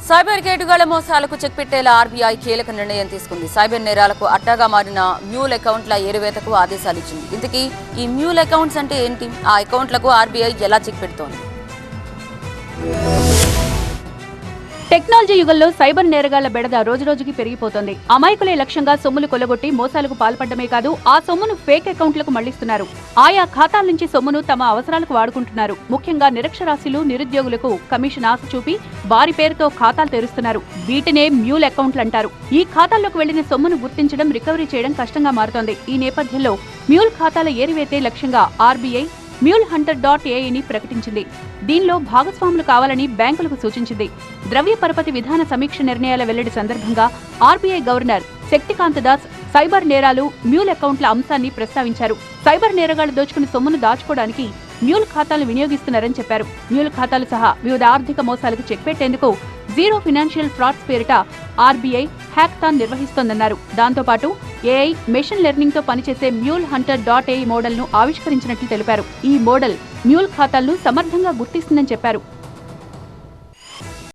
Cyber కేటుగాళ్ల మోసాలకు check పెట్టేలా RBI కీలక నిర్ణయం తీసుకుంది. సైబర్ నేరాలకు అడ్డాగా మారిన మ్యూల్ అకౌంట్ల ఏరివేతకు ఆదేశాలు ఇచ్చింది. ఇంతకీ ఈ మ్యూల్ అకౌంట్స్ అంటే ఏంటి? ఆ అకౌంట్లకు ఆర్బీఐ ఎలా చెక్ పెడుతోంది? టెక్నాలజీ యుగంలో సైబర్ నేరగాళ్ల బెడద రోజురోజుకి పెరిగిపోతోంది. అమాయకులే లక్ష్యంగా సొమ్ములు కొల్లగొట్టి మోసాలకు పాల్పడమే కాదు, ఆ సొమ్మును ఫేక్ అకౌంట్లకు మళ్లిస్తున్నారు. ఆయా ఖాతాల నుంచి సొమ్మును తమ అవసరాలకు వాడుకుంటున్నారు. ముఖ్యంగా నిరక్షరాస్యులు, నిరుద్యోగులకు కమిషన్ ఆశ చూపి వారి పేరుతో ఖాతాలు తెరుస్తున్నారు. వీటినే మ్యూల్ అకౌంట్లు అంటారు. ఈ ఖాతాల్లోకి వెళ్లిన సొమ్మును గుర్తించడం, రికవరీ చేయడం కష్టంగా మారుతోంది. ఈ నేపథ్యంలో మ్యూల్ ఖాతాల ఏరివేతే లక్ష్యంగా ఆర్బీఐ MuleHunter.ai ప్రకటించింది. దీనిలో భాగస్వాములు కావాలని బ్యాంకులకు సూచించింది. ద్రవ్య పరపతి విధాన సమీక్ష నిర్ణయాల వెల్లడి సందర్భంగా RBI governor Shaktikanta Das cyber నేరాలు, మ్యూల్ అకౌంట్ల అంశాన్ని ప్రస్తావించారు. సైబర్ నేరగాళ్లు దోచుకుని సొమ్మును దాచుకోవడానికి మ్యూల్ ఖాతాలు వినియోగిస్తున్నారని చెప్పారు. మ్యూల్ ఖాతాలు సహా వివిధ ఆర్థిక మోసాలకు చెక్ పెట్టేందుకు జీరో ఫినాన్షియల్ ఫ్రాడ్స్ పేరిట ఆర్బీఐ హ్యాకథాన్ నిర్వహిస్తోందన్నారు. దాంతోపాటు ఏఐ, మెషిన్ లెర్నింగ్ తో పనిచేసే MuleHunter.ai మోడల్ ను ఆవిష్కరించినట్లు తెలిపారు. ఈ మోడల్ మ్యూల్ ఖాతాలను సమర్థంగా గుర్తిస్తుందని చెప్పారు.